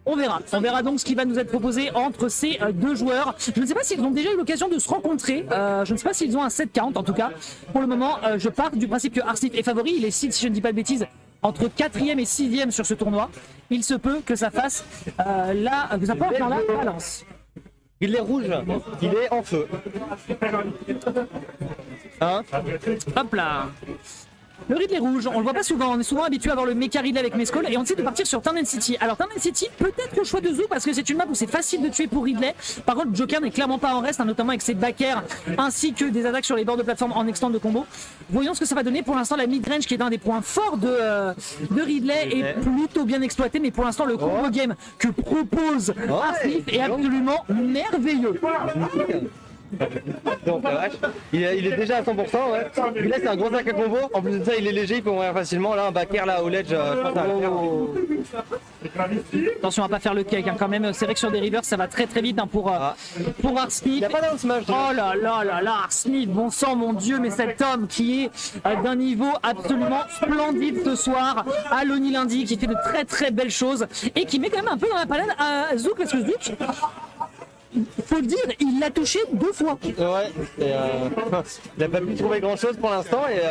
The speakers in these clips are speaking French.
On verra donc ce qui va nous être proposé entre ces deux joueurs. Je ne sais pas s'ils ont déjà eu l'occasion de se rencontrer, je ne sais pas s'ils ont un set count en tout cas. Pour le moment, je pars du principe que Arsnif est favori, il est seed si je ne dis pas de bêtises, entre 4e et 6e sur ce tournoi. Il se peut que ça fasse que ça porte dans la balance. Il est rouge, il est en feu. Hein? Hop là. Le Ridley rouge, on le voit pas souvent, on est souvent habitué à voir le Mecha Ridley avec Mescol et on décide de partir sur Turn City. Alors Turn City, peut-être le choix de Zouk parce que c'est une map où c'est facile de tuer pour Ridley. Par contre, Joker n'est clairement pas en reste, hein, notamment avec ses backers ainsi que des attaques sur les bords de plateforme en extend de combo. Voyons ce que ça va donner. Pour l'instant, la mid-range qui est un des points forts de Ridley est plutôt bien exploité, mais pour l'instant, le combo game que propose Arsnif est absolument merveilleux. Donc la vache, il est déjà à 100%, ouais. Il laisse un gros sac à combo, en plus de ça il est léger, il peut mourir facilement. Là un backer là au ledge, je pense à le faire. Attention à pas faire le cake hein, quand même, c'est vrai que sur des rivers ça va très très vite hein, pour Arsnif. Il n'y a pas d'un smash. Oh là là là là, Arsnif, bon sang mon dieu, mais cet homme qui est d'un niveau absolument splendide ce soir à l'Oni lundi, qui fait de très très belles choses et qui met quand même un peu dans la palade à Zouk parce que Zouk, faut le dire, il l'a touché 2 fois. Ouais, et il n'a pas pu trouver grand chose pour l'instant et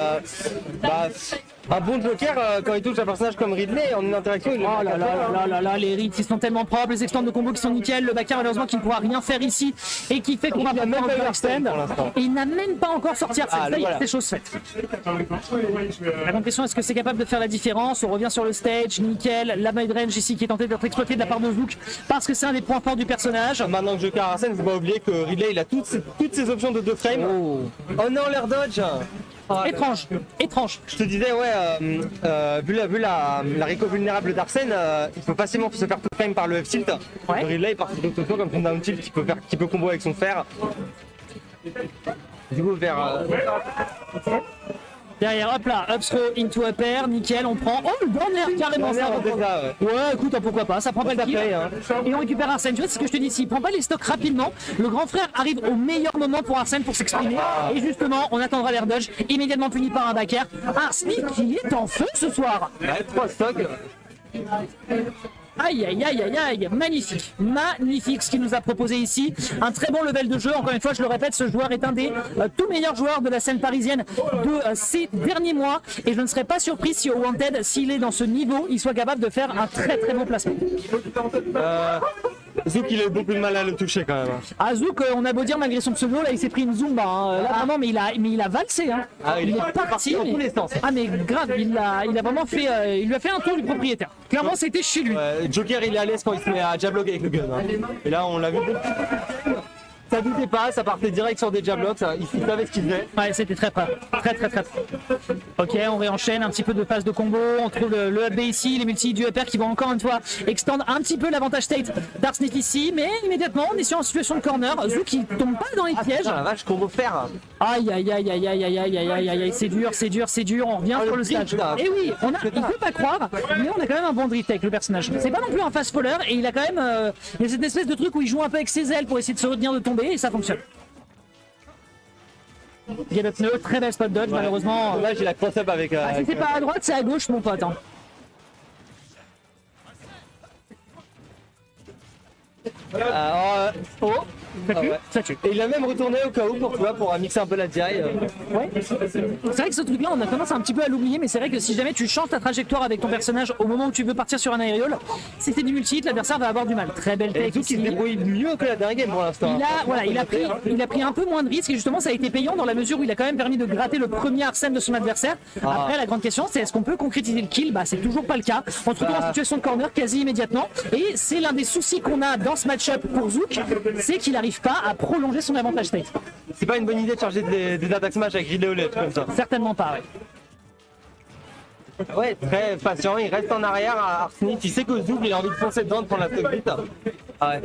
un bon Joker quand il touche un personnage comme Ridley en une interaction il oh là là là là, les rigs qui sont tellement propres, les extends de combo qui sont nickel, le backer malheureusement qui ne pourra rien faire ici et qui fait qu'on va même pas extend et il n'a même pas encore sorti Arsène, ça y est, c'est chose faite. La grande question, est-ce que c'est capable de faire la différence? On revient sur le stage, nickel, la mid-range ici qui est tentée d'être exploitée de la part de Zouk parce que c'est un des points forts du personnage. Maintenant que Joker Arsène, faut pas oublier que Ridley il a toutes ses options de 2 frames. Oh non, l'air dodge. Étrange. Je te disais, ouais, vu la réco vulnérable d'Arsène, il peut facilement se faire tout frame par le F-tilt. Ouais. Ridley, il part sur d'autres options comme son down tilt qui peut combo avec son fer. Du coup, vers. Derrière, hop là, up throw into up air, nickel, on prend. Oh, le down air, carrément ça. Ouais, écoute, pourquoi pas, ça prend pas le kill. Et on récupère Arsène. Tu vois, c'est ce que je te dis, s'il prend pas les stocks rapidement, le grand frère arrive au meilleur moment pour Arsène pour s'exprimer. Et justement, on attendra l'air dodge, immédiatement puni par un backer. Arsnif qui est en feu ce soir. Ouais, 3 stocks. Aïe aïe aïe aïe aïe, magnifique ce qu'il nous a proposé ici, un très bon level de jeu, encore une fois je le répète, ce joueur est un des tout meilleurs joueurs de la scène parisienne de ces derniers mois et je ne serais pas surpris si au Wanted, s'il est dans ce niveau, il soit capable de faire un très très bon placement. Zouk il a eu beaucoup de mal à le toucher quand même. Ah Zouk, on a beau dire malgré son pseudo, là il s'est pris une zumba, hein. Là vraiment mais il a valsé, hein. Il est parti dans tous les sens. Ah mais grave, il a vraiment fait, il lui a fait un tour du propriétaire. Clairement c'était chez lui. Joker il est à l'aise quand il se met à jablog avec le gun. Hein. Et là on l'a vu. Ça doutait pas, ça partait direct sur des jablogs, il savait ce qu'il faisait. Ouais, c'était très prêt. Très. Ok, on réenchaîne un petit peu de phase de combo. On trouve le up B ici, les multi du upper qui vont encore une fois extendre un petit peu l'avantage state d'Arsnif ici. Mais immédiatement, on est sur une situation de corner. Zouk qui tombe pas dans les pièges. Putain, la vache, combo fer. Aïe, c'est dur. On revient sur le stage. Et oui, il peut pas croire, mais on a quand même un bon drift avec le personnage. C'est pas non plus un fast faller et il a quand même il y a cette espèce de truc où il joue un peu avec ses ailes pour essayer de se retenir de tomber. Et ça fonctionne. Get up pneu, très belle spot dodge, malheureusement. Là j'ai la cross-up avec. Si c'est pas à droite, c'est à gauche, mon pote. Hein. Ça tue. Et il a même retourné au cas où pour mixer un peu la DI. Ouais. C'est vrai que ce truc-là, on a tendance un petit peu à l'oublier, mais c'est vrai que si jamais tu changes ta trajectoire avec ton personnage au moment où tu veux partir sur un aérial, si c'est du multi-hit, l'adversaire va avoir du mal. Très belle tech. Et qui se débrouille mieux que la dernière game pour l'instant. Il a pris un peu moins de risques et justement ça a été payant dans la mesure où il a quand même permis de gratter le premier Arsène de son adversaire. Après, la grande question, c'est est-ce qu'on peut concrétiser le kill? Bah, c'est toujours pas le cas. On se retrouve en situation de corner quasi immédiatement et c'est l'un des soucis qu'on a dans ce match-up pour Zouk, c'est qu'il n'arrive pas à prolonger son avantage state. C'est pas une bonne idée de charger des attaques smash avec Ridley au LED comme ça. Certainement pas, ouais. Ouais, très patient, il reste en arrière à Arsnif, il sait que Zouk il a envie de foncer dedans, de prendre la stock vite. Ah ouais.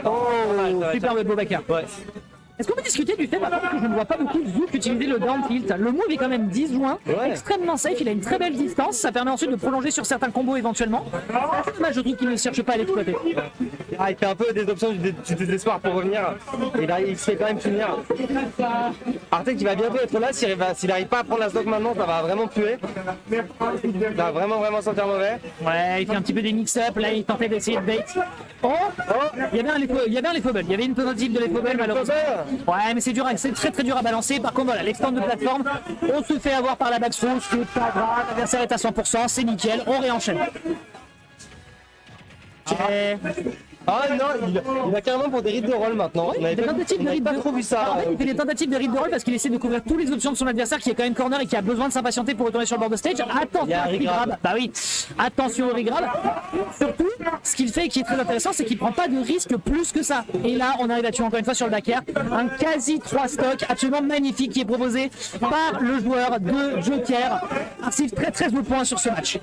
Oh, superbe beau backer. Ouais. Est-ce qu'on peut discuter du fait par contre que je ne vois pas beaucoup de Zouk utiliser le down tilt? Le move est quand même disjoint, Ouais. extrêmement safe, il a une très belle distance, ça permet ensuite de prolonger sur certains combos éventuellement. C'est assez dommage, je trouve qu'il ne cherche pas à l'exploiter. Ah, il fait un peu des options du désespoir pour revenir. Et là, il se fait quand même finir. Artek qui va bientôt être là. S'il n'arrive pas à prendre la stock maintenant, ça va vraiment puer. Il va vraiment sentir mauvais. Ouais, il fait un petit peu des mix-up, là il tentait d'essayer de bait. Oh, il y avait un les fumbles, il y avait une tentative de les fumbles malheureusement. Ouais, mais c'est dur, c'est très dur à balancer. Par contre, voilà, l'extend de plateforme, on se fait avoir par la backthrow, c'est pas grave, l'adversaire est à 100%, c'est nickel, on réenchaîne. Ok. Ah non, il va carrément pour des rides de roll maintenant. On avait Des tentatives de on avait read pas de- trop vu ça. Alors, en fait, il fait des tentatives de read de roll parce qu'il essaie de couvrir toutes les options de son adversaire qui est quand même corner et qui a besoin de s'impatienter pour retourner sur le bord de stage. Attention Il y a un au regrab. regrab. Bah oui, attention au regrab. Surtout, ce qu'il fait et qui est très intéressant, c'est qu'il prend pas de risque plus que ça. Et là, on arrive à tuer encore une fois sur le back air. Un quasi 3 stock absolument magnifique qui est proposé par le joueur de Joker. Arcive très haut point sur ce match.